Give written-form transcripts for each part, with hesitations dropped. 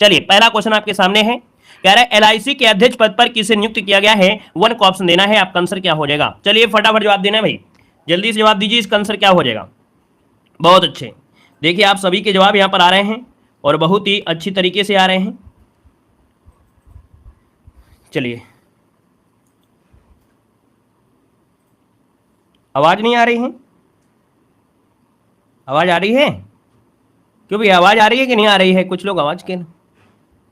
चलिए पहला क्वेश्चन आपके सामने है, कह रहा है एलआईसी के अध्यक्ष पद पर किसे नियुक्त किया गया है, 1 को ऑप्शन देना है, आपका आंसर क्या हो जाएगा। चलिए फटाफट जवाब देना है भाई, जल्दी से जवाब दीजिए, इसका आंसर क्या हो जाएगा। बहुत अच्छे, देखिए आप सभी के जवाब यहां पर आ रहे हैं और बहुत ही अच्छी तरीके से आ रहे हैं। चलिए आवाज नहीं आ रही है, आवाज आ रही है क्यों भी, आवाज आ रही है कि नहीं आ रही है, कुछ लोग आवाज के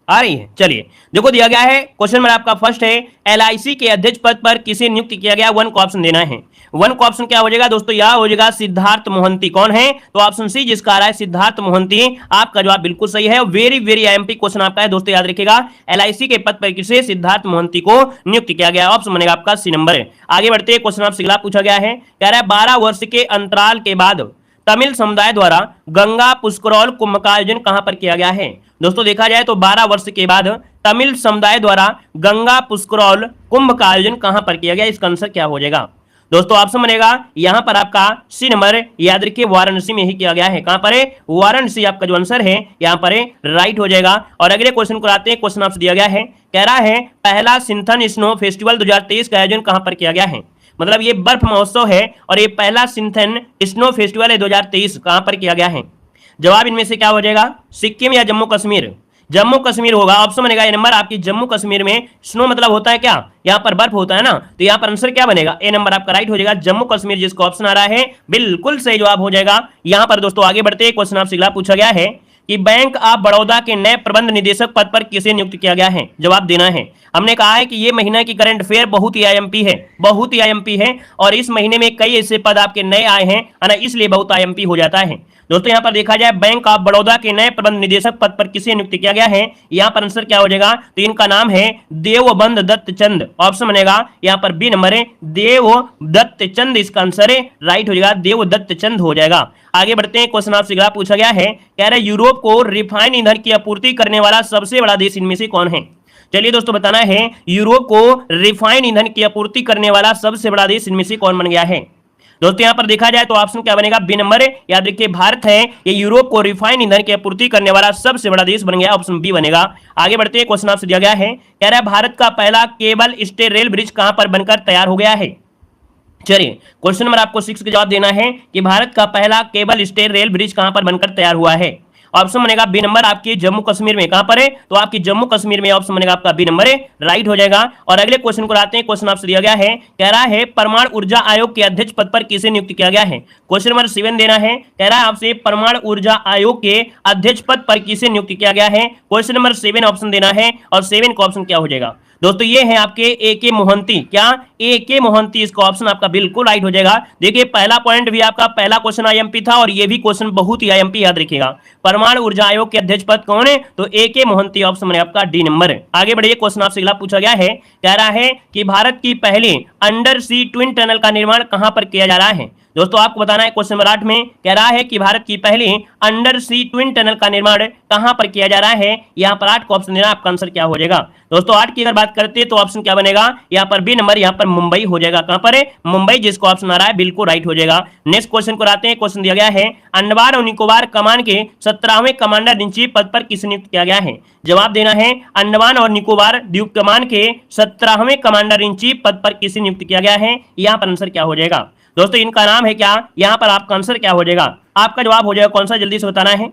आ रही है। चलिए देखो दिया गया है क्वेश्चन में आपका फर्स्ट है, एलआईसी के अध्यक्ष पद पर किसे नियुक्त किया गया, 1 को ऑप्शन देना है। 1 को ऑप्शन क्या हो जाएगा दोस्तों, यह हो जाएगा सिद्धार्थ मोहंती। कौन है, तो ऑप्शन सी जिसका आ रहा है सिद्धार्थ मोहंती, आपका जवाब बिल्कुल सही है। वेरी वेरी आईएमपी क्वेश्चन आपका है दोस्तों, याद रखिएगा एलआईसी के पद पर किसे, सिद्धार्थ मोहंती को नियुक्त किया गया, ऑप्शन बनेगा आपका सी नंबर। आगे बढ़ते हैं, क्वेश्चन आपसे अगला पूछा गया है, कह रहा है 12 वर्ष के अंतराल के बाद तमिल समुदाय द्वारा गंगा पुष्करौल कुंभ का आयोजन कहां पर किया गया है। दोस्तों देखा जाए तो 12 वर्ष के बाद तमिल समुदाय द्वारा गंगा पुष्करौल कुंभ का आयोजन कहां पर किया गया, इसका आंसर क्या हो जाएगा। दोस्तों ऑप्शन बनेगा यहां पर आपका सी नंबर, याद रखिए वाराणसी में ही किया गया है। कहां पर है, वाराणसी, आपका जो आंसर है यहां पर राइट हो जाएगा। और अगले क्वेश्चन को आते हैं, क्वेश्चन आपसे दिया गया है, कह रहा है पहला सिंथन स्नो फेस्टिवल 2023 का आयोजन कहां पर किया गया है। मतलब ये बर्फ महोत्सव है और ये पहला सिंथन स्नो फेस्टिवल है 2023 कहां पर किया गया है। जवाब इनमें से क्या हो जाएगा, सिक्किम या जम्मू कश्मीर, जम्मू कश्मीर होगा, ऑप्शन बनेगा ए नंबर। आपकी जम्मू कश्मीर में स्नो मतलब होता है क्या, यहाँ पर बर्फ होता है ना, तो यहाँ पर आंसर क्या बनेगा, ए नंबर आपका राइट हो जाएगा, जम्मू कश्मीर जिसका ऑप्शन आ रहा है बिल्कुल सही जवाब हो जाएगा। यहाँ पर दोस्तों आगे बढ़ते हैं, क्वेश्चन आपसे अगला पूछा गया है कि बैंक ऑफ बड़ौदा के नए प्रबंध निदेशक पद पर किसे नियुक्त किया गया है, जवाब देना है। हमने कहा है कि ये महीना की करंट अफेयर बहुत ही आईएमपी है, बहुत ही आईएमपी है, और इस महीने में कई ऐसे पद आपके नए आए हैं ना, इसलिए बहुत आईएमपी हो जाता है। दोस्तों यहाँ पर देखा जाए बैंक ऑफ बड़ौदा के नए प्रबंध निदेशक पद पर किसे नियुक्त किया गया है, यहाँ पर आंसर क्या हो जाएगा, तो इनका नाम है देवबंद दत्त चंद, ऑप्शन बनेगा यहाँ पर बी नंबर है, देवदत्त चंद, इसका आंसर है राइट हो जाएगा, देवदत्त चंद हो जाएगा। आगे बढ़ते हैं, क्वेश्चन आपसे अगला पूछा गया है, कह रहे यूरोप को रिफाइंड ईंधन की आपूर्ति करने वाला सबसे बड़ा देश इनमें से कौन है। चलिए दोस्तों बताना है, यूरोप को रिफाइंड ईंधन की आपूर्ति करने वाला सबसे बड़ा देश इनमें से कौन बन गया है। दोस्तों यहां पर देखा जाए तो ऑप्शन क्या बनेगा, बी नंबर, याद रखिए भारत है, ये यूरोप को रिफाइंड ईंधन की आपूर्ति करने वाला सबसे बड़ा देश बन गया, ऑप्शन बी बनेगा। आगे बढ़ते हैं, क्वेश्चन आपसे दिया गया है, कह रहा है भारत का पहला केबल स्टे रेल ब्रिज कहां पर बनकर तैयार हो गया है। चलिए क्वेश्चन नंबर आपको 6 का जवाब देना है कि भारत का पहला केबल स्टे रेल ब्रिज कहां पर बनकर तैयार हुआ है। ऑप्शन बनेगा बी नंबर, आपकी जम्मू कश्मीर में। कहां पर है, तो आपकी जम्मू कश्मीर में, ऑप्शन बनेगा आपका बी नंबर, राइट हो जाएगा। और अगले क्वेश्चन को आते हैं, क्वेश्चन आपसे दिया गया है, कह रहा है परमाणु ऊर्जा आयोग के अध्यक्ष पद पर किसे नियुक्त किया गया है। क्वेश्चन नंबर 7 देना है, कह रहा है आपसे परमाणु ऊर्जा आयोग के अध्यक्ष पद पर किसे नियुक्त किया गया है। क्वेश्चन नंबर 7 ऑप्शन देना है, और 7 का ऑप्शन क्या हो जाएगा दोस्तों, ये है आपके ए के मोहंती। क्या, ए के मोहंती, इसका ऑप्शन आपका बिल्कुल राइट हो जाएगा। देखिए पहला पॉइंट भी आपका, पहला क्वेश्चन आईएमपी था और ये भी क्वेश्चन बहुत ही आईएमपी, याद रखिएगा। परमाणु ऊर्जा आयोग के अध्यक्ष पद कौन है, तो ए के मोहंती, ऑप्शन बने आपका डी नंबर। आगे बढ़िए, क्वेश्चन आपसे अगला पूछा गया है, कह रहा है कि भारत की पहली अंडर सी ट्विन टनल का निर्माण कहां पर किया जा रहा है। दोस्तों आपको बताना है, क्वेश्चन नंबर 8 में कह रहा है कि भारत की पहली अंडर सी ट्विन टनल का निर्माण कहां पर किया जा रहा है। यहां पर 8 को ऑप्शन देना, आपका आंसर क्या हो जाएगा। दोस्तों 8 की अगर बात करते हैं तो ऑप्शन क्या बनेगा, यहां पर बी नंबर, यहां पर मुंबई हो जाएगा। कहां पर है, मुंबई, जिसको ऑप्शन आ रहा है बिल्कुल राइट हो जाएगा। नेक्स्ट क्वेश्चन को आते हैं, क्वेश्चन दिया गया है, अंडमान और निकोबार कमान के 17वें कमांडर इन चीफ पद पर किसे नियुक्त किया गया है। जवाब देना है, अंडमान और निकोबार द्वीप कमान के 17वें कमांडर इन चीफ पद पर किसे नियुक्त किया गया है। यहां पर आंसर क्या हो जाएगा दोस्तों, इनका नाम है क्या, यहां पर आपका आंसर क्या हो जाएगा, आपका जवाब हो जाएगा कौन सा, जल्दी से बताना है।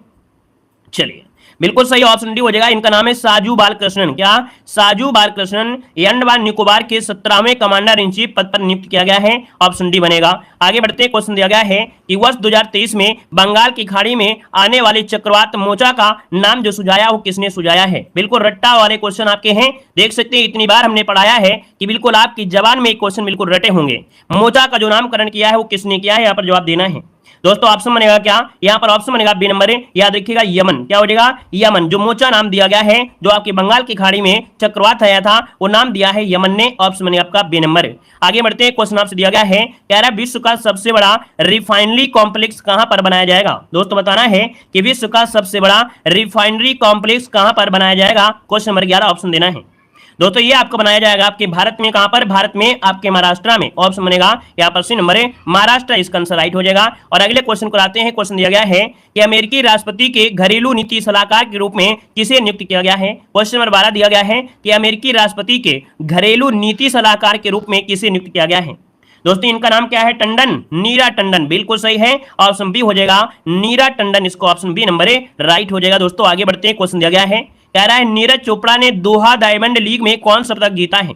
चलिए बिल्कुल सही, ऑप्शन डी हो जाएगा। इनका नाम है साजू बालकृष्णन। क्या, साजू बालकृष्णन, अंडमान निकोबार के 17वें कमांडर इन चीफ पद पर नियुक्त किया गया है, ऑप्शन डी बनेगा। आगे बढ़ते हैं, क्वेश्चन दिया गया है कि वर्ष 2023 में बंगाल की खाड़ी में आने वाले चक्रवात मोचा का नाम जो सुझाया वो किसने सुझाया है। बिल्कुल रट्टा वाले क्वेश्चन आपके हैं, देख सकते हैं इतनी बार हमने पढ़ाया है कि बिल्कुल आपकी जबान में क्वेश्चन बिल्कुल रटे होंगे। मोचा का जो नामकरण किया है वो किसने किया है, यहाँ पर जवाब देना है। दोस्तों ऑप्शन बनेगा क्या, यहां पर ऑप्शन बनेगा बी नंबर, याद रखिएगा यमन। क्या हो जाएगा, यमन, जो मोचा नाम दिया गया है, जो आपके बंगाल की खाड़ी में चक्रवात आया था वो नाम दिया है यमन ने, ऑप्शन बनेगा आपका बी नंबर। आगे बढ़ते हैं, क्वेश्चन आपसे दिया गया है, कह रहा है विश्व का सबसे बड़ा रिफाइनरी कॉम्प्लेक्स कहां पर बनाया जाएगा। दोस्तों बताना है कि विश्व का सबसे बड़ा रिफाइनरी कॉम्प्लेक्स कहां पर बनाया जाएगा। क्वेश्चन नंबर 11 ऑप्शन देना है। दोस्तों ये आपको बनाया जाएगा आपके भारत में, कहां पर, भारत में आपके महाराष्ट्र में। ऑप्शन बनेगा यहां पर सी नंबर है महाराष्ट्र, इसका आंसर राइट हो जाएगा। और अगले क्वेश्चन को आते हैं। क्वेश्चन दिया गया है कि अमेरिकी राष्ट्रपति के घरेलू नीति सलाहकार के रूप में किसे नियुक्त किया गया है। क्वेश्चन नंबर 12 दिया गया है कि अमेरिकी राष्ट्रपति के घरेलू नीति सलाहकार के रूप में किसे नियुक्त किया गया है। दोस्तों इनका नाम क्या है, टंडन, नीरा टंडन, बिल्कुल सही है। ऑप्शन बी हो जाएगा नीरा टंडन, इसको option B number A right हो जाएगा। दोस्तों आगे बढ़ते हैं। क्वेश्चन दिया गया है, कह रहा है नीरज चोपड़ा ने दोहा डायमंड लीग में कौन सा पदक जीता है।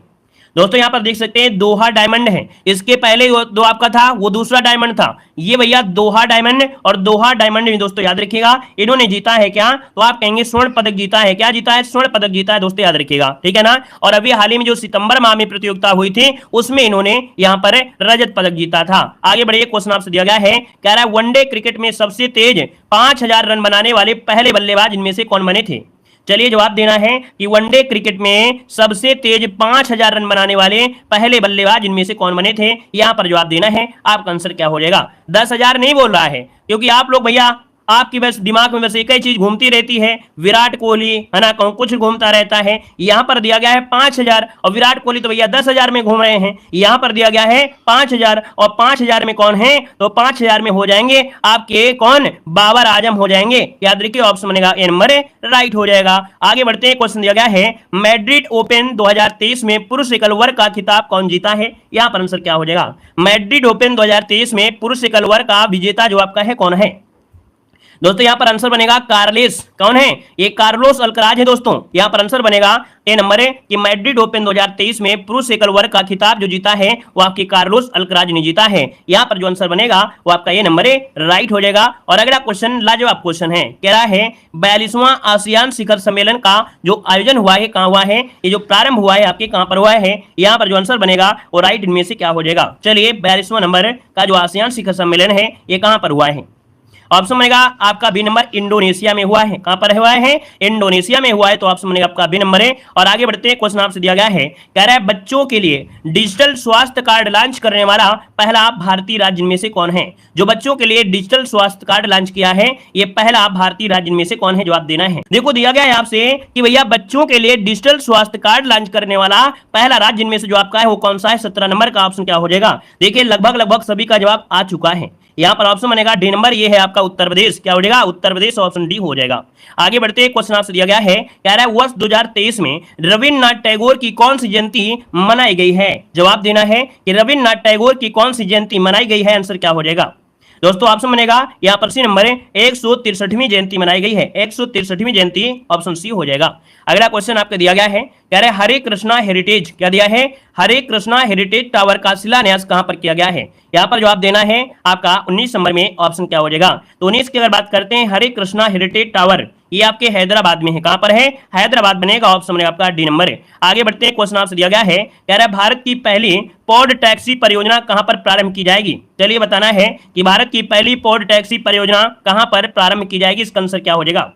दोस्तों यहां पर देख सकते हैं दोहा डायमंड है, इसके पहले दो आपका था वो दूसरा डायमंड था, ये भैया दोहा डायमंड। और दोहा डायमंड में दोस्तों याद रखिएगा इन्होंने जीता है क्या, तो आप कहेंगे स्वर्ण पदक जीता है। क्या जीता है, स्वर्ण पदक जीता है। दोस्तों याद रखिएगा, ठीक है ना। और अभी हाल ही में जो सितंबर माह में प्रतियोगिता हुई थी उसमें इन्होंने यहां पर रजत पदक जीता था। आगे बढ़िए। क्वेश्चन आपसे दिया गया है, कह रहा है वनडे क्रिकेट में सबसे तेज 5000 रन बनाने वाले पहले बल्लेबाज इनमें से कौन बने थे। चलिए जवाब देना है कि वनडे क्रिकेट में सबसे तेज 5000 रन बनाने वाले पहले बल्लेबाज इनमें से कौन बने थे। यहां पर जवाब देना है। आपका आंसर क्या हो जाएगा, 10,000 नहीं बोल रहा है, क्योंकि आप लोग भैया आपकी बस दिमाग में बस एक ही चीज घूमती रहती है, विराट कोहली है ना, कुछ घूमता रहता है। यहां पर दिया गया है 5000 और विराट कोहली तो भैया 10,000 में घूम रहे हैं। यहां पर दिया गया है 5000 और 5000 में कौन है, तो 5000 में हो जाएंगे आपके कौन, बाबर आजम हो जाएंगे। याद रखिए ऑप्शन बनेगा ए नंबर राइट हो जाएगा। आगे बढ़ते हैं। क्वेश्चन दिया गया है मैड्रिड ओपन 2023 में पुरुष एकल वर्ग का खिताब कौन जीता है। यहां पर आंसर क्या हो जाएगा, मैड्रिड ओपन 2023 में पुरुष एकल वर्ग का विजेता जो आपका है कौन है। दोस्तों यहां पर आंसर बनेगा कार्लेस, कौन है, ये कार्लोस अल्कराज है। दोस्तों यहां पर आंसर बनेगा ए नंबर है कि मैड्रिड ओपन 2023 में पुरुष एकल वर्ग का खिताब जो जीता है वो आपकी कार्लोस अल्कराज ने जीता है। यहां पर जो आंसर बनेगा वो आपका ये नंबर है राइट हो जाएगा। और अगला क्वेश्चन लाजवाब क्वेश्चन है, कह रहा है 42वां आसियान शिखर सम्मेलन का जो आयोजन हुआ है कहां हुआ है, ये जो प्रारंभ हुआ है आपके कहां पर हुआ है। यहां पर जो आंसर बनेगा वो राइट इनमें से क्या हो जाएगा। चलिए 42वां नंबर का जो आसियान शिखर सम्मेलन है ये कहां पर हुआ है। ऑप्शन बनेगा आपका बी नंबर इंडोनेशिया में हुआ है। कहां पर हुआ है, इंडोनेशिया में हुआ है, तो ऑप्शन बनेगा आपका बी नंबर है। और आगे बढ़ते हैं। क्वेश्चन आपसे दिया गया है, कह रहा है बच्चों के लिए डिजिटल स्वास्थ्य कार्ड लॉन्च करने वाला पहला भारतीय राज्य इनमें से कौन है। जो बच्चों के लिए डिजिटल स्वास्थ्य कार्ड लॉन्च किया है ये पहला भारतीय राज्य इनमें से कौन है, जवाब देना है। देखो दिया गया है आपसे कि भैया बच्चों के लिए डिजिटल स्वास्थ्य कार्ड लॉन्च करने वाला पहला राज्य इनमें से जो आपका है वो कौन सा है। 17 नंबर का ऑप्शन क्या हो जाएगा। देखिए लगभग सभी का जवाब आ चुका है। यहां पर ऑप्शन बनेगा डी नंबर, ये है आपका उत्तर प्रदेश। क्या हो जाएगा, उत्तर प्रदेश, ऑप्शन डी हो जाएगा। आगे बढ़ते हैं। क्वेश्चन आपसे दिया गया है, कह रहा है वर्ष 2023 में रविन्द्रनाथ टैगोर की कौन सी जयंती मनाई गई है। जवाब देना है कि रविन्द्रनाथ टैगोर की कौन सी जयंती मनाई गई है। आंसर क्या हो जाएगा दोस्तों, ऑप्शन बनेगा यहां पर सी नंबर 163वीं जयंती मनाई गई है। 163वीं जयंती, ऑप्शन सी हो जाएगा। अगला क्वेश्चन आपको दिया गया है, कह रहे हरे कृष्णा हेरिटेज, क्या दिया है, हरे कृष्णा हेरिटेज टावर का शिलान्यास कहां पर किया गया है। यहां पर जवाब देना है आपका 19 नंबर में, ऑप्शन क्या हो जाएगा। तो 19 की अगर बात करते हैं, हरे कृष्णा हेरिटेज टावर ये आपके हैदराबाद में है। कहां पर है, हैदराबाद बनेगा, ऑप्शन बनेगा आपका डी नंबर है। आगे बढ़ते हैं। क्वेश्चन आपसे दिया गया है, कह रहा है भारत की पहली पॉड टैक्सी परियोजना कहां पर प्रारंभ की जाएगी। चलिए बताना है कि भारत की पहली पॉड टैक्सी परियोजना कहां पर प्रारंभ की जाएगी। इसका आंसर क्या हो जाएगा।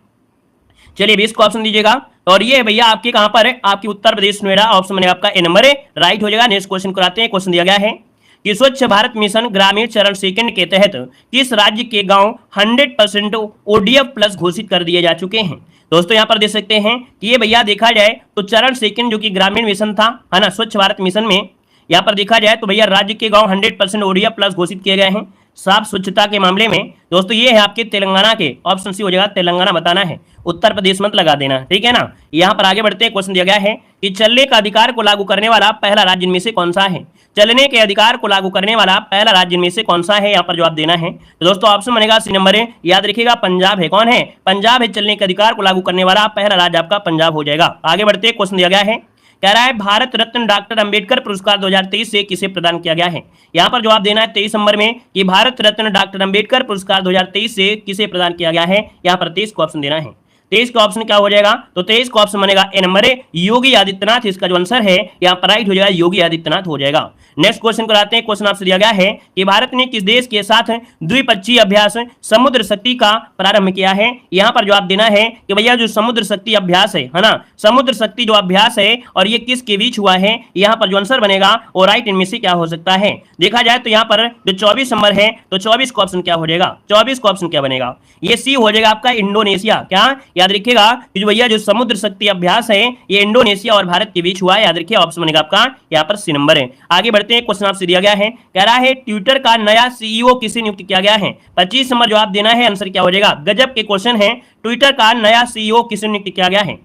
चलिए 20 को ऑप्शन दीजिएगा। और ये भैया आपके कहां पर है, आपकी उत्तर प्रदेश नोएडा, ऑप्शन बनेगा आपका ए नंबर है राइट हो जाएगा। नेक्स्ट क्वेश्चन कराते हैं। क्वेश्चन दिया गया है कि स्वच्छ भारत मिशन ग्रामीण चरण सेकंड के तहत किस राज्य के गांव 100% ODF प्लस घोषित कर दिए जा चुके हैं। दोस्तों यहां पर देख सकते हैं कि ये भैया देखा जाए तो चरण सेकंड जो कि ग्रामीण मिशन था, है ना, स्वच्छ भारत मिशन में यहां पर देखा जाए तो भैया राज्य के गांव 100% ODF प्लस घोषित किए गए हैं साफ स्वच्छता के मामले में। दोस्तों ये है आपके तेलंगाना के, ऑप्शन सी हो जाएगा, तेलंगाना बताना है, उत्तर प्रदेश मत लगा देना, ठीक है ना। यहां पर आगे बढ़ते हैं। क्वेश्चन दिया गया है कि चलने का अधिकार को लागू करने वाला पहला राज्य इनमें से कौन सा है। चलने के अधिकार को लागू करने वाला पहला राज्य इनमें से कौन सा है, यहां पर जवाब देना है। तो दोस्तों ऑप्शन बनेगा सी नंबर है, याद रखिएगा पंजाब है। कौन है, पंजाब है, चलने के अधिकार को लागू करने वाला पहला राज्य आपका पंजाब हो जाएगा। आगे बढ़ते हैं। क्वेश्चन दिया गया है, कह रहा है भारत रत्न डॉक्टर अंबेडकर पुरस्कार 2023 से किसे प्रदान किया गया है। यहां पर जवाब देना है 23 नंबर में कि भारत रत्न डॉक्टर अंबेडकर पुरस्कार 2023 से किसे प्रदान किया गया है। यहां पर 23 को ऑप्शन देना है। 23 का ऑप्शन क्या हो जाएगा, तो 23 का ऑप्शन बनेगा ए नंबर है योगी आदित्यनाथ। इसका जो आंसर है यहां पर राइट हो जाएगा, योगी आदित्यनाथ हो जाएगा। नेक्स्ट क्वेश्चन को आते हैं। क्वेश्चन आपसे दिया गया है कि भारत ने किस देश के साथ द्विपक्षीय अभ्यास समुद्र शक्ति का प्रारंभ किया है। यहां पर जवाब देना है कि भैया जो समुद्र शक्ति अभ्यास है ना, समुद्र शक्ति जो अभ्यास है और ये किसके बीच हुआ है। यहां पर जो आंसर बनेगा वो राइट इनमें से क्या हो सकता है। देखा जाए तो यहां पर जो 24 नंबर है तो 24 का ऑप्शन क्या हो जाएगा, 24 का ऑप्शन क्या बनेगा, ये सी हो जाएगा आपका इंडोनेशिया। क्या, याद रखिएगा कि जो भैया जो समुद्र शक्ति अभ्यास है ये इंडोनेशिया और भारत के बीच हुआ है। याद रखिए ऑप्शन बनेगा आपका यहाँ पर सी नंबर है। आगे बढ़ते हैं, क्वेश्चन आपसे दिया गया है, कह रहा है ट्विटर का नया सीईओ किसे नियुक्त किया गया है। 25 नंबर जवाब देना है, आंसर क्या हो जाएगा। गजब के क्वेश्चन है, ट्विटर का नया सीईओ किसे नियुक्त किया गया है।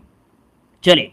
चलिए,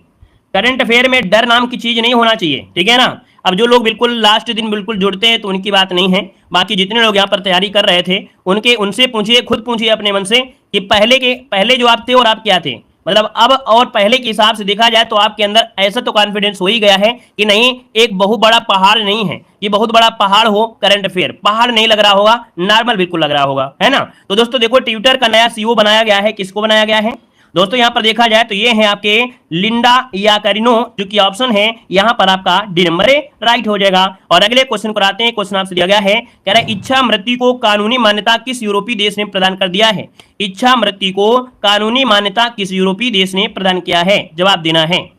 करंट अफेयर में डर नाम की चीज नहीं होना चाहिए, ठीक है ना। अब जो लोग बिल्कुल लास्ट दिन बिल्कुल जुड़ते हैं तो उनकी बात नहीं है, बाकी जितने लोग यहाँ पर तैयारी कर रहे थे उनसे पूछिए, खुद पूछिए अपने मन से कि पहले जो आप थे और आप क्या थे, मतलब अब और पहले के हिसाब से देखा जाए तो आपके अंदर ऐसा तो कॉन्फिडेंस हो ही गया है कि नहीं, एक बहुत बड़ा पहाड़ नहीं है, ये बहुत बड़ा पहाड़ हो करंट अफेयर, पहाड़ नहीं लग रहा होगा, नॉर्मल बिल्कुल लग रहा होगा, है ना। तो दोस्तों देखो, ट्विटर का नया सीईओ बनाया गया है, किसको बनाया गया है दोस्तों, यहां पर देखा जाए तो ये है आपके लिंडा याकारिनो, जो कि ऑप्शन है यहां पर आपका डी नंबर राइट हो जाएगा। और अगले क्वेश्चन को आते हैं, क्वेश्चन आपसे दिया गया है, कह रहा है इच्छा मृत्यु को कानूनी मान्यता किस यूरोपीय देश ने प्रदान कर दिया है। इच्छा मृत्यु को कानूनी मान्यता किस यूरोपीय देश ने प्रदान किया है, जवाब देना है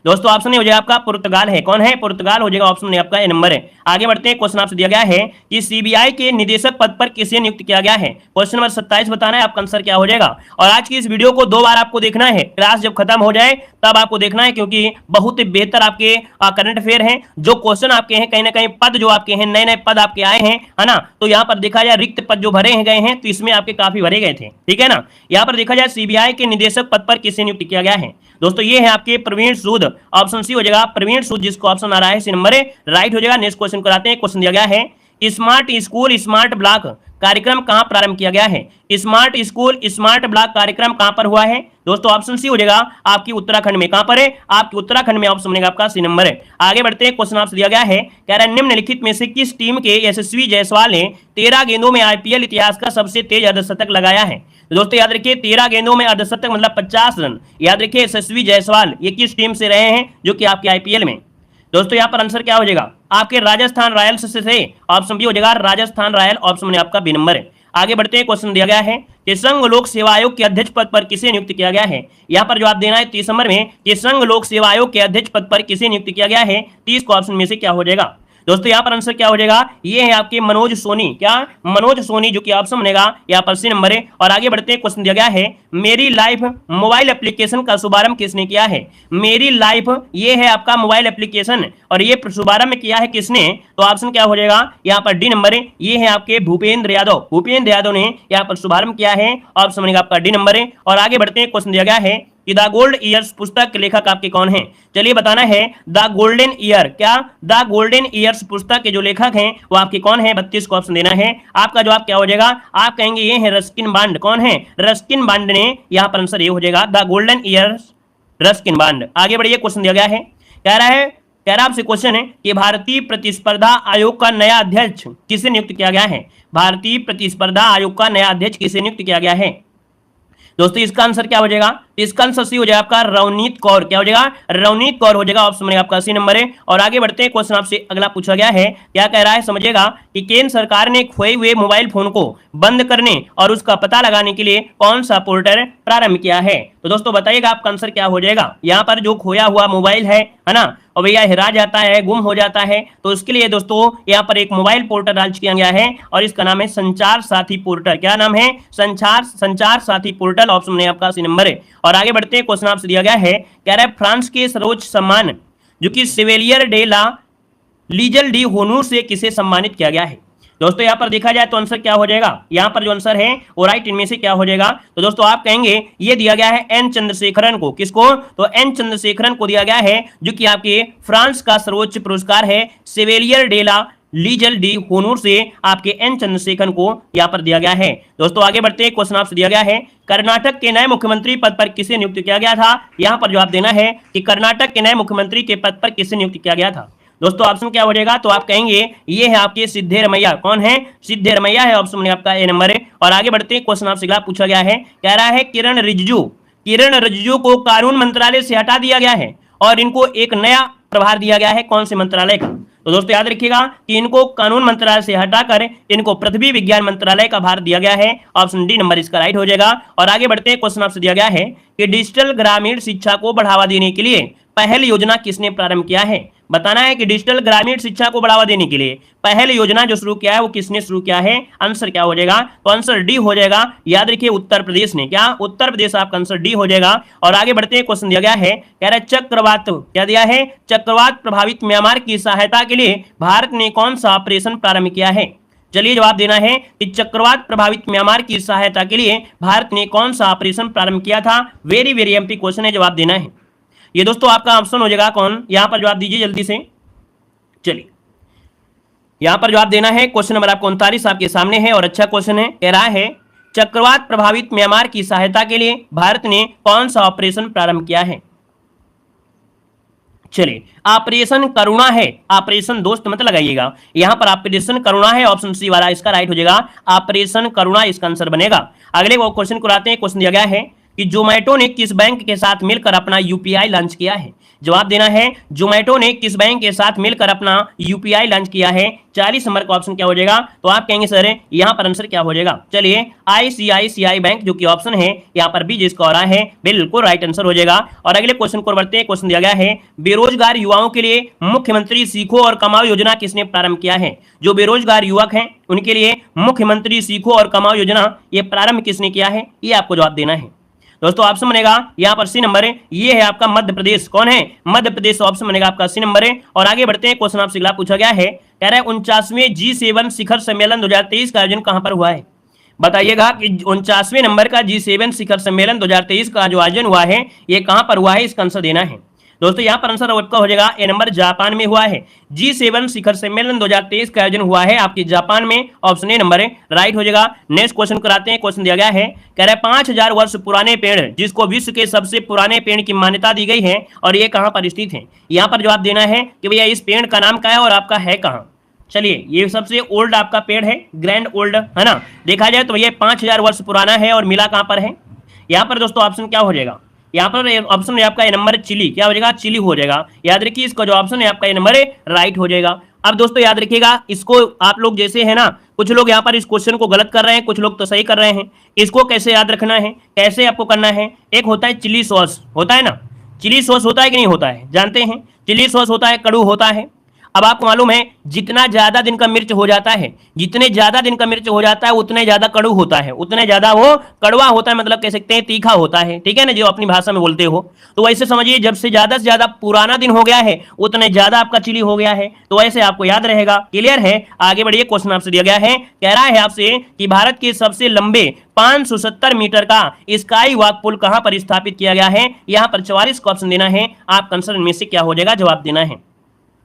दोस्तों। ऑप्शन हो जाएगा आपका पुर्तगाल है, कौन है, पुर्तगाल हो जाएगा, ऑप्शन आपका ए नंबर है। आगे बढ़ते हैं, क्वेश्चन आपसे दिया गया है कि सीबीआई के निदेशक पद पर किसे नियुक्त किया गया है। क्वेश्चन नंबर 27 बताना है, आपका आंसर क्या हो जाएगा। और आज की इस वीडियो को 2 बार आपको देखना है, क्लास जब खत्म हो जाए तब आपको देखना है, क्योंकि बहुत बेहतर आपके करंट अफेयर हैं। जो क्वेश्चन आपके हैं, कहीं ना कहीं पद जो आपके हैं, नए नए पद आपके आए हैं, है ना। तो यहाँ पर देखा जाए रिक्त पद जो भरे गए हैं तो इसमें आपके काफी भरे गए थे, ठीक है ना। यहाँ पर देखा जाए सीबीआई के निदेशक पद पर किसे नियुक्त किया गया है दोस्तों, ये है आपके प्रवीण सूद, ऑप्शन सी हो जाएगा प्रवीण सूद, जिसको ऑप्शन आ रहा है सी नंबर राइट हो जाएगा। नेक्स्ट क्वेश्चन कराते हैं, क्वेश्चन दिया गया है स्मार्ट स्कूल स्मार्ट ब्लॉक कार्यक्रम कहां प्रारंभ किया गया है। स्मार्ट स्कूल स्मार्ट ब्लॉक कार्यक्रम कहां पर हुआ है दोस्तों, ऑप्शन सी हो जाएगा आपकी उत्तराखंड में। कहां पर है, आपकी उत्तराखंड में, ऑप्शन बनेगा आपका सी नंबर है। आगे बढ़ते हैं, क्वेश्चन आपसे दिया गया है, कह रहा है निम्नलिखित में से किस टीम के यशस्वी जायसवाल ने 13 गेंदों में आईपीएल इतिहास का सबसे तेज अर्धशतक लगाया है। तो दोस्तों याद रखिए, 13 गेंदों में अर्धशतक मतलब 50 रन, याद रखिए यशस्वी जायसवाल ये किस टीम से रहे हैं, जो कि आपके आईपीएल में। दोस्तों यहाँ पर आंसर क्या हो जाएगा, आपके राजस्थान रॉयल्स से थे, ऑप्शन बी हो जाएगा राजस्थान रॉयल, ऑप्शन में आपका बी नंबर है। आगे बढ़ते हैं, क्वेश्चन दिया गया है कि संघ लोक सेवा आयोग के अध्यक्ष पद पर किसे नियुक्त किया गया है। यहाँ पर जवाब देना है 30 नंबर में कि संघ लोक सेवा आयोग के अध्यक्ष पद पर किसे नियुक्त किया गया है। 30 को ऑप्शन में से क्या हो जाएगा दोस्तों, यहाँ पर आंसर क्या हो जाएगा, ये है आपके मनोज सोनी, क्या मनोज सोनी, जो कि ऑप्शन बनेगा यहाँ पर सी नंबर है। और आगे बढ़ते हैं, क्वेश्चन दिया गया है मेरी लाइफ मोबाइल एप्लीकेशन का शुभारंभ किसने किया है। मेरी लाइफ ये है आपका मोबाइल एप्लीकेशन, और ये शुभारंभ किया है किसने, तो ऑप्शन क्या हो जाएगा यहाँ पर डी नंबर है, ये है आपके भूपेंद्र यादव, भूपेंद्र यादव ने यहाँ पर शुभारंभ किया है, ऑप्शन बनेगा आपका डी नंबर है। और आगे बढ़ते हैं, क्वेश्चन दिया गया है कि द गोल्ड ईयर्स पुस्तक के लेखक आपके कौन हैं, चलिए बताना है। द गोल्डन ईयर, क्या द गोल्डन ईयर्स पुस्तक के जो लेखक हैं वो आपके कौन है, 32 को ऑप्शन देना है। आपका जवाब क्या हो जाएगा, आप कहेंगे ये है रस्किन बॉन्ड, कौन है, रस्किन बॉन्ड ने, यहाँ पर आंसर ये हो जाएगा the golden years Ruskin bond. आगे बढ़िए, क्वेश्चन दिया गया है, कह रहा आपसे क्वेश्चन है कि भारतीय प्रतिस्पर्धा आयोग का नया अध्यक्ष किसे नियुक्त किया गया है। भारतीय प्रतिस्पर्धा आयोग का नया अध्यक्ष किसे नियुक्त किया गया है दोस्तों, इसका आंसर क्या हो जाएगा, इसका आंसर सी हो जाएगा आपका रवनीत कौर, क्या हो जाएगा, रवनीत कौर हो जाएगा, ऑप्शन में आपका सी नंबर है। और आगे बढ़ते हैं, क्वेश्चन आपसे अगला पूछा गया है, क्या कह रहा है समझिएगा कि केंद्र सरकार ने खोए हुए मोबाइल फोन को बंद करने और उसका पता लगाने के लिए कौन सा पोर्टल प्रारंभ किया है। तो दोस्तों बताइएगा आपका आंसर क्या हो जाएगा। यहाँ पर जो खोया हुआ मोबाइल है ना, और भैया हेरा जाता है, गुम हो जाता है, तो उसके लिए दोस्तों यहाँ पर एक मोबाइल पोर्टल लॉन्च किया गया है और इसका नाम है संचार साथी पोर्टल। क्या नाम है, संचार साथी पोर्टल, ऑप्शन में आपका सी नंबर है। और आगे बढ़ते हैं, क्वेश्चन आपसे दिया गया है, कह रहा है फ्रांस के सर्वोच्च सम्मान जो कि सेवेलियर डे ला लीजल डी होनूर से किसे सम्मानित किया गया है। दोस्तों यहाँ पर देखा जाए तो आंसर क्या हो जाएगा, यहाँ पर जो आंसर है वो राइट, इनमें से क्या हो जाएगा। तो दोस्तों आप कहेंगे ये दिया गया है एन चंद्रशेखरन को, किसको, तो एन चंद्रशेखरन को दिया गया है, जो कि आपके फ्रांस का सर्वोच्च पुरस्कार है सेवेलियर डे ला लीजल डी होनूर से आपके एन चंद्रशेखरन को यहाँ पर दिया गया है। दोस्तों आगे बढ़ते हैं, क्वेश्चन आपसे दिया गया है कर्नाटक के नए मुख्यमंत्री पद पर किसे नियुक्त किया गया था। यहाँ पर जवाब देना है कि कर्नाटक के नए मुख्यमंत्री के पद पर किसे नियुक्त किया गया था। दोस्तों ऑप्शन क्या हो जाएगा, तो आप कहेंगे ये है आपके सिद्धेरमैया, कौन है, सिद्धेरमैया है, ऑप्शन में आपका ए नंबर है। और आगे बढ़ते हैं, क्वेश्चन आपसे पूछा गया है, कह रहा है किरण रिजिजू को कानून मंत्रालय से हटा दिया गया है और इनको एक नया प्रभार दिया गया है, कौन से मंत्रालय का। तो दोस्तों याद रखिएगा कि इनको कानून मंत्रालय से हटाकर इनको पृथ्वी विज्ञान मंत्रालय का भार दिया गया है, ऑप्शन डी नंबर इसका राइट हो जाएगा। और आगे बढ़ते हैं, क्वेश्चन आपसे दिया गया है कि डिजिटल ग्रामीण शिक्षा को बढ़ावा देने के लिए पहल योजना किसने प्रारंभ किया है। बताना है कि डिजिटल ग्रामीण शिक्षा को बढ़ावा देने के लिए पहले योजना जो शुरू किया है वो किसने शुरू किया है। आंसर क्या हो जाएगा, तो आंसर डी हो जाएगा। याद रखिए उत्तर प्रदेश ने, क्या उत्तर प्रदेश आपका आंसर डी हो जाएगा। और आगे बढ़ते हैं, क्वेश्चन दिया गया है, कह रहा है चक्रवात, क्या दिया है, चक्रवात प्रभावित म्यांमार की सहायता के लिए भारत ने कौन सा ऑपरेशन प्रारंभ किया है। चलिए जवाब देना है कि चक्रवात प्रभावित म्यांमार की सहायता के लिए भारत ने कौन सा ऑपरेशन प्रारंभ किया था। वेरी वेरी एमपी क्वेश्चन है, जवाब देना है। ये दोस्तों आपका ऑप्शन हो जाएगा कौन, यहां पर जवाब दीजिए जल्दी से। चलिए यहां पर जवाब देना है, क्वेश्चन नंबर आपको 39 आपके सामने है और अच्छा क्वेश्चन है। कह रहा है चक्रवात प्रभावित म्यांमार की सहायता के लिए भारत ने कौन सा ऑपरेशन प्रारंभ किया है। चलिए ऑपरेशन करुणा है, ऑपरेशन दोस्त मत लगाइएगा, यहां पर ऑपरेशन करुणा है, ऑप्शन सी वाला इसका राइट हो जाएगा, ऑपरेशन करुणा इसका आंसर बनेगा। अगले वो क्वेश्चन को लाते हैं। क्वेश्चन दिया गया है कि जोमैटो ने किस बैंक के साथ मिलकर अपना यूपीआई लॉन्च किया है। जवाब देना है जोमैटो ने किस बैंक के साथ मिलकर अपना यूपीआई लॉन्च किया है। 40 नंबर का ऑप्शन क्या हो जाएगा, तो आप कहेंगे सर यहां पर आंसर क्या हो जाएगा। चलिए आईसीआईसीआई बैंक जो कि ऑप्शन है यहां पर भी जिसका हो रहा है बिल्कुल राइट आंसर हो जाएगा। और अगले क्वेश्चन को बढ़ते हैं। क्वेश्चन दिया गया है बेरोजगार युवाओं के लिए मुख्यमंत्री सीखो और कमाओ योजना किसने प्रारंभ किया है। जो बेरोजगार युवक हैं उनके लिए मुख्यमंत्री सीखो और कमाओ योजना ये प्रारंभ किसने किया है, ये आपको जवाब देना है। दोस्तों ऑप्शन बनेगा यहाँ पर सी नंबर है, ये है आपका मध्य प्रदेश। कौन है, मध्य प्रदेश। ऑप्शन बनेगा आपका सी नंबर है। और आगे बढ़ते हैं, क्वेश्चन आपसे अगला पूछा गया है, कह रहा है 49वें G7 शिखर सम्मेलन 2023 का आयोजन कहां पर हुआ है। बताइएगा कि 49वें नंबर का G7 शिखर सम्मेलन 2023 का जो आयोजन हुआ है ये कहां पर हुआ है, इसका आंसर देना है। दोस्तों यहां पर आंसर आपका हो जाएगा ए नंबर, जापान में हुआ है। G7 शिखर सम्मेलन 2023 का आयोजन हुआ है आपके जापान में, ऑप्शन ए नंबर है राइट हो जाएगा। नेक्स्ट क्वेश्चन कराते हैं। क्वेश्चन दिया गया है, कह रहा है 5000 वर्ष पुराने पेड़ जिसको विश्व के सबसे पुराने पेड़ की मान्यता दी गई है और ये कहां पर स्थित है। यहां पर जवाब देना है कि भैया इस पेड़ का नाम क्या है और आपका है कहां। चलिए ये सबसे ओल्ड आपका पेड़ है, ग्रैंड ओल्ड है ना, देखा जाए तो भैया 5000 वर्ष पुराना है और मिला कहां पर है। यहाँ पर दोस्तों ऑप्शन क्या हो जाएगा, यहाँ पर ऑप्शन है आपका ए नंबर चिली, क्या हो जाएगा, चिली हो जाएगा। याद रखिए इसका जो ऑप्शन है आपका ए नंबर राइट हो जाएगा। अब दोस्तों याद रखिएगा इसको, आप लोग जैसे है ना, कुछ लोग यहाँ पर इस क्वेश्चन को गलत कर रहे हैं, कुछ लोग तो सही कर रहे हैं। इसको कैसे याद रखना है, कैसे आपको करना है, एक होता है चिली सॉस, होता है ना, चिली सॉस होता है कि नहीं होता है, जानते हैं चिली सॉस होता है, कड़ू होता है। अब आपको मालूम है जितना ज्यादा दिन का मिर्च हो जाता है, जितने ज्यादा दिन का मिर्च हो जाता है उतने ज्यादा कड़ू होता है, उतने ज्यादा वो कड़वा होता है, मतलब कह सकते हैं तीखा होता है, ठीक है ना, जो अपनी भाषा में बोलते हो। तो वैसे समझिए जब से ज्यादा पुराना दिन हो गया है उतने ज्यादा आपका चिली हो गया है, तो वैसे आपको याद रहेगा। क्लियर है, आगे बढ़िए। क्वेश्चन आपसे दिया गया है, कह रहा है आपसे कि भारत के सबसे लंबे 570 मीटर का स्काई वॉक पुल कहां पर स्थापित किया गया है। यहां पर 44 का ऑप्शन देना है, आप आंसर में से क्या हो जाएगा, जवाब देना है।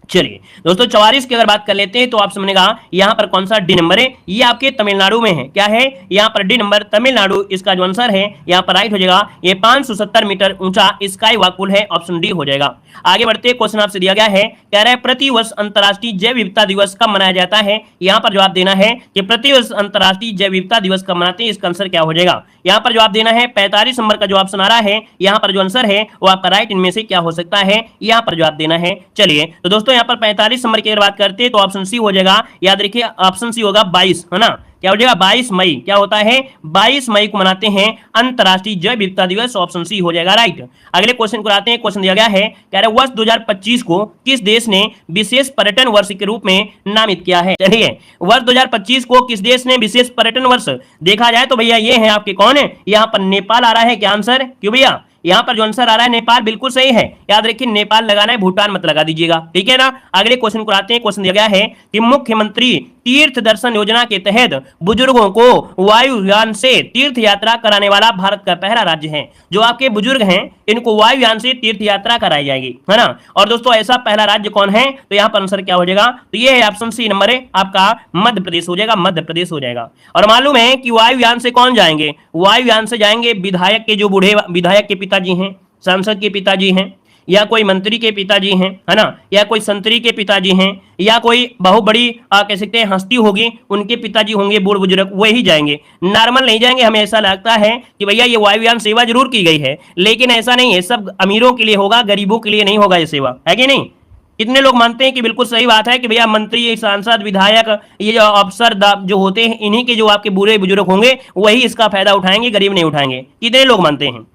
चलिए दोस्तों 44 की अगर बात कर लेते हैं तो आप समझेगा यहां पर कौन सा डी नंबर है, ये आपके तमिलनाडु में है। क्या है, यहां पर डी नंबर तमिलनाडु इसका जो आंसर है यहां पर राइट हो जाएगा। ये 570 मीटर ऊंचा स्काई वॉक पुल है, ऑप्शन डी हो जाएगा। आगे बढ़ते क्वेश्चन आपसे दिया गया है, कह रहा है प्रति वर्ष अंतर्राष्ट्रीय जैव विविधता दिवस कब मनाया जाता है। यहां पर जवाब देना है कि प्रति वर्ष अंतर्राष्ट्रीय जैव विविधता दिवस कब मनाते हैं, इसका आंसर क्या हो जाएगा। यहां पर जवाब देना है 45 नंबर का जो ऑप्शन आ रहा है, यहां पर जो आंसर है वो आपका राइट इनमें से क्या हो सकता है, यहां पर जवाब देना है। चलिए तो दोस्तों यहाँ पर 45 नंबर की अगर बात करते हैं तो ऑप्शन सी हो जाएगा। याद रखिए ऑप्शन सी होगा 22, है ना, क्या हो जाएगा 22 मई। क्या होता है, 22 मई को मनाते हैं अंतर्राष्ट्रीय जैव विविधता दिवस, ऑप्शन सी हो जाएगा राइट। अगले क्वेश्चन को आते हैं। क्वेश्चन दिया गया है, कह रहे वर्ष 2025 को किस देश ने विशेष पर्यटन वर्ष के रूप में नामित किया है। चलिए वर्ष 2025 को किस देश ने विशेष पर्यटन वर्ष, देखा जाए तो भैया ये है आपके कौन है, यहाँ पर नेपाल आ रहा है। क्या आंसर, क्यों भैया, यहाँ पर जो आंसर आ रहा है नेपाल बिल्कुल सही है। याद रखिए नेपाल लगाना है, भूटान मत लगा दीजिएगा, ठीक है ना। अगले क्वेश्चन को आते हैं। क्वेश्चन दिया गया है कि मुख्यमंत्री तीर्थ दर्शन योजना के तहत बुजुर्गों को वायुयान से तीर्थ यात्रा कराने वाला भारत का पहला राज्य है। जो आपके बुजुर्ग हैं इनको वायुयान से तीर्थ यात्रा कराई जाएगी, है ना। और दोस्तों ऐसा पहला राज्य कौन है, तो यहाँ पर आंसर क्या हो जाएगा, तो ये है ऑप्शन सी नंबर है आपका मध्य प्रदेश हो जाएगा, मध्य प्रदेश हो जाएगा। और मालूम है कि वायुयान से कौन जाएंगे, वायुयान से जाएंगे विधायक के, जो बूढ़े विधायक के पिताजी हैं, सांसद के पिताजी हैं, या कोई मंत्री के पिताजी हैं, है ना, या कोई संतरी के पिताजी हैं, या कोई बहुत बड़ी कह सकते हैं हस्ती होगी उनके पिताजी होंगे, बूढ़ बुजुर्ग, वही जाएंगे, नॉर्मल नहीं जाएंगे। हमें ऐसा लगता है कि भैया ये वायुयान सेवा जरूर की गई है, लेकिन ऐसा नहीं है, सब अमीरों के लिए होगा, गरीबों के लिए नहीं होगा ये सेवा, है कि नहीं। कितने लोग मानते हैं कि बिल्कुल सही बात है कि भैया मंत्री, सांसद, विधायक, ये जो अफसर जो होते हैं इन्हीं के जो आपके बूढ़े बुजुर्ग होंगे वही इसका फायदा उठाएंगे, गरीब नहीं उठाएंगे। कितने लोग मानते हैं,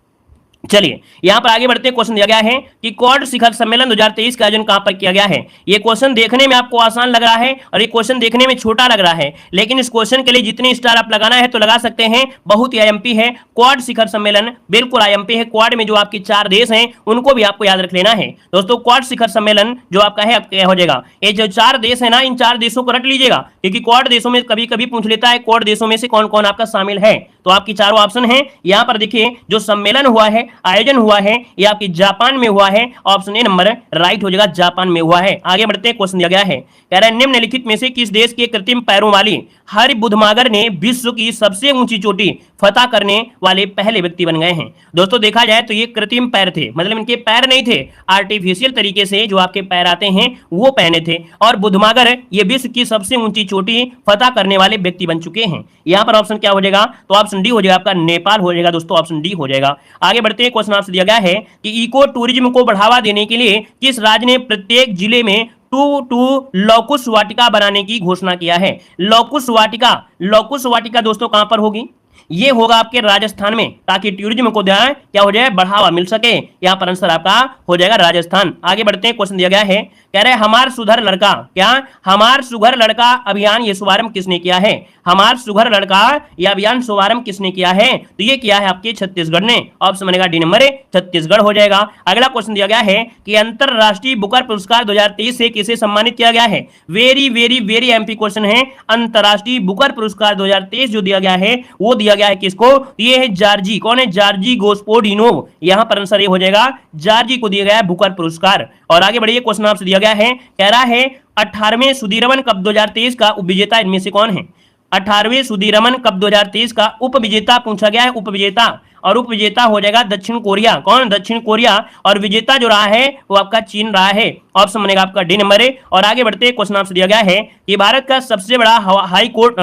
चलिए यहां पर आगे बढ़ते हैं। क्वेश्चन दिया गया है कि क्वाड शिखर सम्मेलन 2023 का आयोजन कहां पर किया गया है। ये क्वेश्चन देखने में आपको आसान लग रहा है और ये क्वेश्चन देखने में छोटा लग रहा है, लेकिन इस क्वेश्चन के लिए जितने स्टार आप लगाना है तो लगा सकते हैं। बहुत ही आईएमपी है क्वाड शिखर सम्मेलन, बिल्कुल आईएमपी है। क्वाड में जो आपके 4 देश हैं उनको भी आपको याद रख लेना है दोस्तों। क्वाड शिखर सम्मेलन जो आपका है क्या हो जाएगा, ये जो 4 देश है ना, इन 4 देशों को रट लीजिएगा, क्योंकि क्वाड देशों में कभी कभी पूछ लेता है क्वाड देशों में से कौन कौन आपका शामिल है। तो आपकी चारों ऑप्शन है यहां पर देखिए। जो सम्मेलन हुआ है, आयोजन हुआ है, ये आपकी जापान में हुआ है। ऑप्शन ए नंबर राइट हो जाएगा, जापान में हुआ है। आगे बढ़ते हैं। क्वेश्चन दिया गया है, कह रहा है निम्नलिखित में से किस देश के कृत्रिम पैरों वाली हरि बुधमागर ने विश्व की सबसे ऊंची चोटी फतह करने वाले पहले व्यक्ति बन गए हैं। दोस्तों देखा जाए तो ये कृत्रिम पैर थे, मतलब इनके पैर नहीं थे, आर्टिफिशियल तरीके से जो आपके पैर आते हैं वो पहने थे। और बुधमागर ये विश्व की सबसे ऊंची चोटी फतह करने वाले व्यक्ति बन चुके हैं। यहां पर ऑप्शन क्या हो जाएगा, तो ऑप्शन डी हो जाएगा आपका, नेपाल हो जाएगा दोस्तों, ऑप्शन डी हो जाएगा। आगे बढ़ते हैं। क्वेश्चन आपसे दिया गया है कि इको टूरिज्म को बढ़ावा देने के लिए किस राज्य ने प्रत्येक जिले में टू लॉकुस वाटिका बनाने की घोषणा किया है। लॉकुस वाटिका दोस्तों कहां पर होगी, ये होगा आपके राजस्थान में, ताकि टूरिज्म को क्या हो जाए, बढ़ावा मिल सके। यहां पर आंसर आपका हो जाएगा राजस्थान। आगे बढ़ते हैं। क्वेश्चन दिया गया है, कह रहे हमार सुघर लड़का, क्या हमार सुघर लड़का अभियान ये शुभारंभ किसने किया है। हमार सुघर लड़का ये अभियान शुभारंभ किसने किया है, तो ये किया है आपके छत्तीसगढ़ ने। ऑप्शन बनेगा डी नंबर, छत्तीसगढ़ हो जाएगा। अगला क्वेश्चन दिया गया है कि अंतरराष्ट्रीय बुकर पुरस्कार 2023 से किसे सम्मानित किया गया है। Very very very MP question है। अंतरराष्ट्रीय बुकर पुरस्कार 2023 जो दिया गया है वो दिया गया है किसको, ये है जॉर्जी, कौन है, जॉर्जी गोस्पोडिनोव। यहां पर आंसर ये हो जाएगा, जॉर्जी को दिया गया है बुकर पुरस्कार। और आगे बढ़िए। क्वेश्चन आपसे दिया गया है, कह रहा है 18वें सुदीरमन कप 2023 का उपविजेता इनमें से कौन है। 18वें सुदीरमन कप 2023 का उपविजेता पूछा गया है, उपविजेता, और उपविजेता हो जाएगा दक्षिण कोरिया। कौन, दक्षिण कोरिया। और विजेता जो रहा है वो आपका चीन रहा है। ऑप्शन बनेगा आपका डी नंबर है। और आगे बढ़ते हैं। क्वेश्चन आपसे दिया गया है कि भारत का सबसे बड़ा हाई कोर्ट,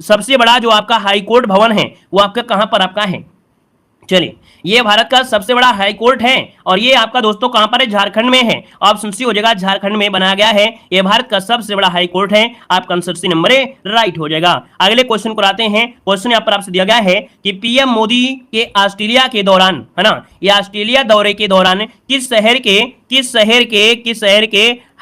सबसे बड़ा जो आपका हाई कोर्ट भवन है वो आपका कहां पर आपका है। चलिए ये भारत का सबसे बड़ा हाई कोर्ट है और ये आपका दोस्तों कहां पर है, झारखंड में है। ऑप्शन सी हो जाएगा, झारखंड में बनाया गया है। ये भारत का सबसे बड़ा हाई कोर्ट है। आपका आंसर सी नंबर है राइट हो जाएगा। अगले क्वेश्चन को आते हैं। क्वेश्चन यहां पर आपसे दिया गया है कि पीएम मोदी के ऑस्ट्रेलिया के दौरान, है ना, ये ऑस्ट्रेलिया दौरे के दौरान किस शहर के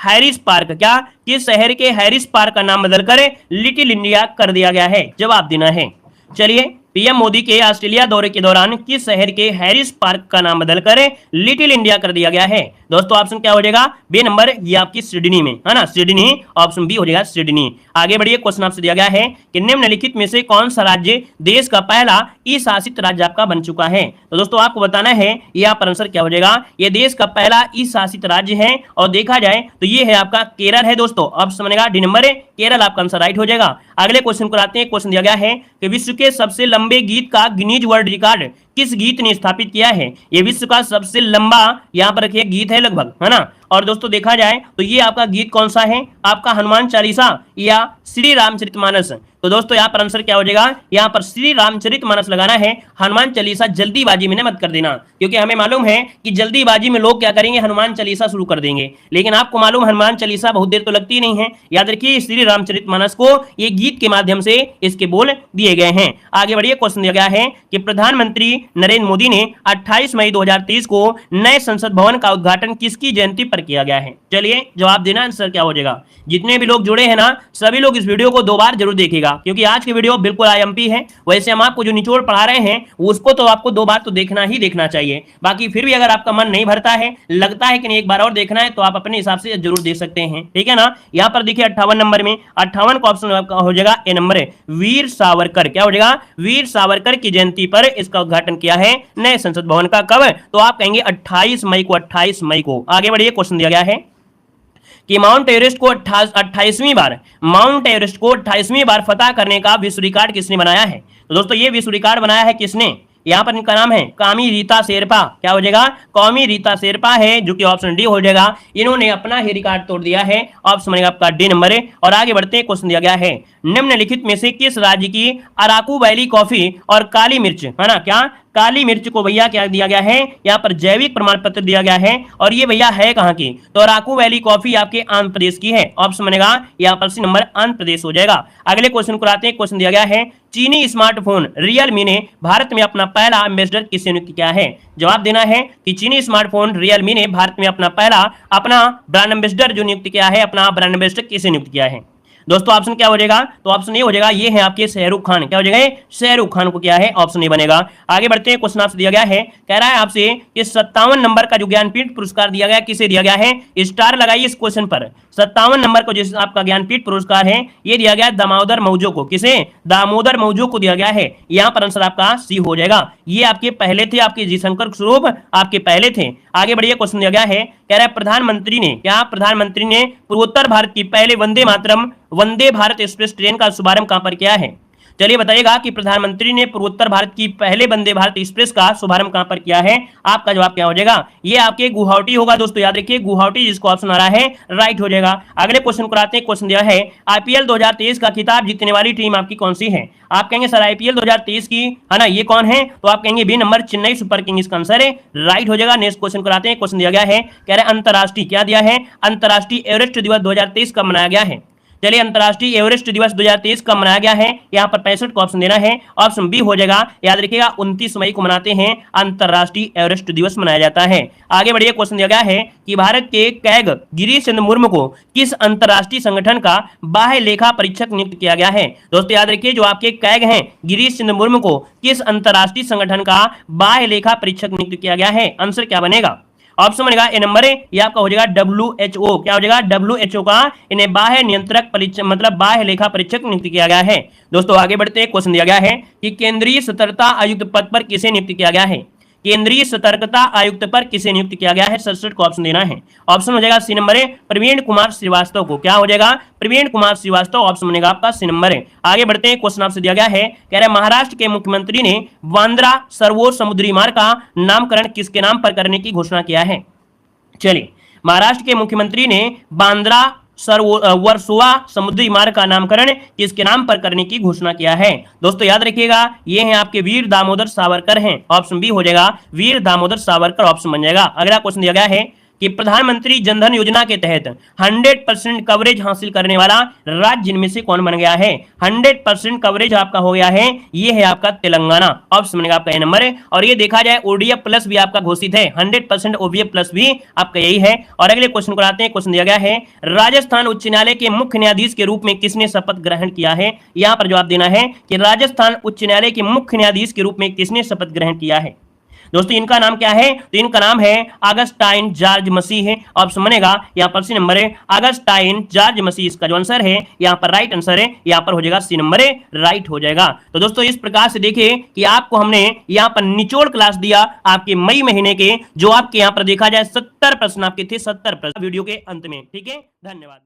हैरिस पार्क, क्या किस शहर के हैरिस पार्क का नाम बदलकर लिटिल इंडिया कर दिया गया है। जवाब देना है। चलिए पीएम मोदी के ऑस्ट्रेलिया दौरे के दौरान किस शहर के हैरिस पार्क का नाम बदलकर लिटिल इंडिया कर दिया गया है। दोस्तों ऑप्शन क्या हो जाएगा, बी नंबर, ये आपकी सिडनी में, है ना, सिडनी। ऑप्शन बी हो जाएगा सिडनी। आगे बढ़िए। क्वेश्चन आपसे दिया गया है कि निम्नलिखित में से कौन सा राज्य देश का पहला ई शासित राज्य आपका बन चुका है। तो दोस्तों आपको बताना है यहाँ पर आंसर क्या हो जाएगा, ये देश का पहला ई शासित राज्य है और देखा जाए तो ये है आपका केरल है दोस्तों। ऑप्शन बनेगा डी नंबर, केरल आपका आंसर राइट हो जाएगा। अगले क्वेश्चन को आते हैं। क्वेश्चन दिया गया है कि विश्व के सबसे लंबे गीत का गिनीज वर्ल्ड रिकॉर्ड किस गीत ने स्थापित किया है। ये विश्व का सबसे लंबा यहाँ पर रखिए गीत है लगभग, है ना। और दोस्तों देखा जाए तो ये आपका गीत कौन सा है, आपका हनुमान चालीसा या श्री रामचरितमानस। तो दोस्तों यहाँ पर आंसर क्या हो जाएगा, यहाँ पर श्री रामचरितमानस लगाना है। हनुमान चालीसा जल्दीबाजी में मत कर देना, क्योंकि हमें मालूम है कि जल्दीबाजी में लोग क्या करेंगे, हनुमान चालीसा शुरू कर देंगे, लेकिन आपको मालूम हनुमान चालीसा बहुत देर तो लगती नहीं है। याद रखिए श्री रामचरितमानस को ये गीत के माध्यम से इसके बोल दिए गए हैं। आगे बढ़िए। क्वेश्चन दिया गया है कि प्रधानमंत्री नरेंद्र मोदी ने 28 मई 2023 को नए संसद भवन का उद्घाटन किसकी जयंती पर किया गया है। चलिए जवाब देना, आंसर क्या हो जाएगा। जितने भी लोग जुड़े हैं ना, सभी लोग इस वीडियो को 2 बार जरूर देखेगा, क्योंकि आज की वीडियो बिल्कुल आईएमपी है। वैसे हम आपको जो निचोड़ पढ़ा रहे हैं उसको तो आपको 2 बार तो देखना ही देखना चाहिए। बाकी फिर भी अगर आपका मन नहीं भरता है, लगता है कि नहीं एक बार और देखना है, तो आप अपने हिसाब से जरूर देख सकते हैं, ठीक है ना। यहाँ पर देखिए 58 नंबर में 58 का ऑप्शन आपका हो जाएगा ए नंबर, वीर सावरकर। क्या हो जाएगा, वीर सावरकर की जयंती पर इसका उद्घाटन किया है नए संसद भवन का। कब, तो आप कहेंगे 28 मई को, 28 मई को। आगे बढ़िए। क्वेश्चन दिया गया है कि माउंट एवरेस्ट को 28वीं बार फतह करने का विश्व रिकॉर्ड किसने बनाया है। तो दोस्तों ये विश्व रिकॉर्ड बनाया है किसने, यहाँ पर इनका नाम है कामी रीता शेरपा। क्या हो जाएगा, कामी रीता शेरपा है, जो कि ऑप्शन डी हो जाएगा। इन्होंने अपना ही रिकॉर्ड तोड़ दिया है। ऑप्शन बनेगा आपका डी नंबर है। और आगे बढ़ते हैं। क्वेश्चन दिया गया है निम्नलिखित में से किस राज्य की अराकू वैली कॉफी और काली मिर्च, है ना, क्या काली मिर्च को भैया क्या दिया गया है, यहाँ पर जैविक प्रमाण पत्र दिया गया है। और ये भैया है कहाँ की, तो अराकू वैली कॉफी आपके आंध्र प्रदेश की है। ऑप्शन बनेगा यहाँ पर सी नंबर आंध्र प्रदेश हो जाएगा। अगले क्वेश्चन को आते हैं। क्वेश्चन दिया गया है चीनी स्मार्टफोन रियलमी ने भारत में अपना पहला एम्बेसडर किसे नियुक्त किया है। जवाब देना है कि चीनी स्मार्टफोन रियलमी ने भारत में अपना ब्रांड एम्बेसडर जो नियुक्त किया है, अपना ब्रांड एम्बेसडर किसे नियुक्त किया है। दोस्तों ऑप्शन क्या हो जाएगा, तो ऑप्शन ए हो जाएगा, ये है आपके शाहरुख खान। क्या हो जाएगा, शाहरुख खान को क्या है, ऑप्शन ए बनेगा। आगे बढ़ते हैं। क्वेश्चन आपसे दिया गया है, कह रहा है आपसे कि 57 नंबर का जो ज्ञानपीठ पुरस्कार दिया गया किसे दिया गया है। स्टार लगाइए इस क्वेश्चन पर। 57 नंबर को जिस आपका ज्ञानपीठ पुरस्कार है ये दिया गया दामोदर मौजो को। किसे, दामोदर मौजो को दिया गया है। यहाँ पर आंसर आपका सी हो जाएगा। ये आपके पहले थे, आपके जी शंकर स्वरूप आपके पहले थे। आगे बढ़िए। क्वेश्चन दिया गया है, कह रहा है प्रधानमंत्री ने पूर्वोत्तर भारत की पहले वंदे भारत एक्सप्रेस ट्रेन का शुभारंभ कहां पर किया है। चलिए बताइएगा कि प्रधानमंत्री ने पूर्वोत्तर भारत की पहले वंदे भारत एक्सप्रेस का शुभारंभ कहां पर किया है। आपका जवाब क्या हो जाएगा, ये आपके गुवाहाटी होगा। दोस्तों याद रखिए गुवाहाटी, जिसको ऑप्शन आ रहा है राइट हो जाएगा। अगले क्वेश्चन को आते हैं। क्वेश्चन दिया है आईपीएल 2023 का खिताब जीतने वाली टीम आपकी कौन सी है। आप कहेंगे सर आईपीएल 2023 की है ना, ये कौन है, तो आप कहेंगे B number Chennai Super Kings का आंसर है, राइट हो जाएगा। नेक्स्ट क्वेश्चन को आते हैं। क्वेश्चन दिया गया है, कह रहे अंतरराष्ट्रीय, क्या दिया है, अंतरराष्ट्रीय एवरेस्ट दिवस 2023 कब मनाया गया है। चलिए अंतरराष्ट्रीय एवरेस्ट दिवस 2023 कब मनाया गया है, यहाँ पर 65 को ऑप्शन देना है। ऑप्शन बी हो जाएगा, याद रखिएगा 29 मई को मनाते हैं अंतरराष्ट्रीय एवरेस्ट दिवस मनाया जाता है। आगे बढ़िए। क्वेश्चन दिया गया है कि भारत के कैग गिरीश चंद्र मुर्मू को किस अंतरराष्ट्रीय संगठन का बाह्य लेखा परीक्षक नियुक्त किया गया है। दोस्तों याद रखिए जो आपके कैग हैं गिरीश चंद्र मुर्मू को किस अंतरराष्ट्रीय संगठन का बाह्य लेखा परीक्षक नियुक्त किया गया है। आंसर क्या बनेगा, ऑप्शन बनेगा ए नंबर ए, ये आपका हो जाएगा WHO। क्या हो जाएगा, WHO का इन्हें बाह्य नियंत्रक परीक्षक बाह्य लेखा परीक्षक नियुक्त किया गया है। दोस्तों आगे बढ़ते हैं। क्वेश्चन दिया गया है कि केंद्रीय सतर्कता आयुक्त पद पर किसे नियुक्त किया गया है। केंद्रीय सतर्कता आयुक्त पर किसे नियुक्त किया गया है, 67 को ऑप्शन देना है। ऑप्शन हो जाएगा सी नंबर है प्रवीण कुमार श्रीवास्तव को। क्या हो जाएगा, प्रवीण कुमार श्रीवास्तव, ऑप्शन बनेगा आपका सी नंबर है। आगे बढ़ते हैं। क्वेश्चन आपसे दिया गया है, कह रहे महाराष्ट्र के मुख्यमंत्री ने बांद्रा सरोवर समुद्री मार्ग का नामकरण किसके नाम पर करने की घोषणा किया है। चलिए महाराष्ट्र के मुख्यमंत्री ने बांद्रा वर्सोवा समुद्री मार्ग का नामकरण किसके नाम पर करने की घोषणा किया है। दोस्तों याद रखिएगा ये हैं आपके वीर दामोदर सावरकर हैं। ऑप्शन बी हो जाएगा वीर दामोदर सावरकर, ऑप्शन बन जाएगा। अगला क्वेश्चन दिया गया है कि प्रधानमंत्री जनधन योजना के तहत 100% कवरेज हासिल करने वाला राज्य इनमें से कौन बन गया है। 100% कवरेज आपका हो गया है, ये है आपका तेलंगाना, ऑप्शन बनेगा आपका ए नंबर है। और ये देखा जाए ओडीएफ प्लस भी आपका घोषित है, 100% ओवीएफ प्लस भी आपका यही है। और अगले क्वेश्चन को आते हैं। क्वेश्चन दिया गया है राजस्थान उच्च न्यायालय के मुख्य न्यायाधीश के रूप में किसने शपथ ग्रहण किया है। यहाँ पर जवाब देना है कि राजस्थान उच्च न्यायालय के मुख्य न्यायाधीश के रूप में किसने शपथ ग्रहण किया है। दोस्तों इनका नाम क्या है, तो इनका नाम है अगस्टाइन जॉर्ज मसीह है, ऑप्शन बनेगा यहाँ पर सी नंबर है अगस्टाइन जॉर्ज मसीह। इसका जो आंसर है यहाँ पर राइट आंसर है, यहाँ पर हो जाएगा सी नंबर है, राइट हो जाएगा। तो दोस्तों इस प्रकार से देखिए कि आपको हमने यहाँ पर निचोड़ क्लास दिया आपके मई महीने के, जो आपके यहाँ पर देखा जाए 70 प्रश्न आपके थे, 70 प्रश्न वीडियो के अंत में। ठीक है, धन्यवाद।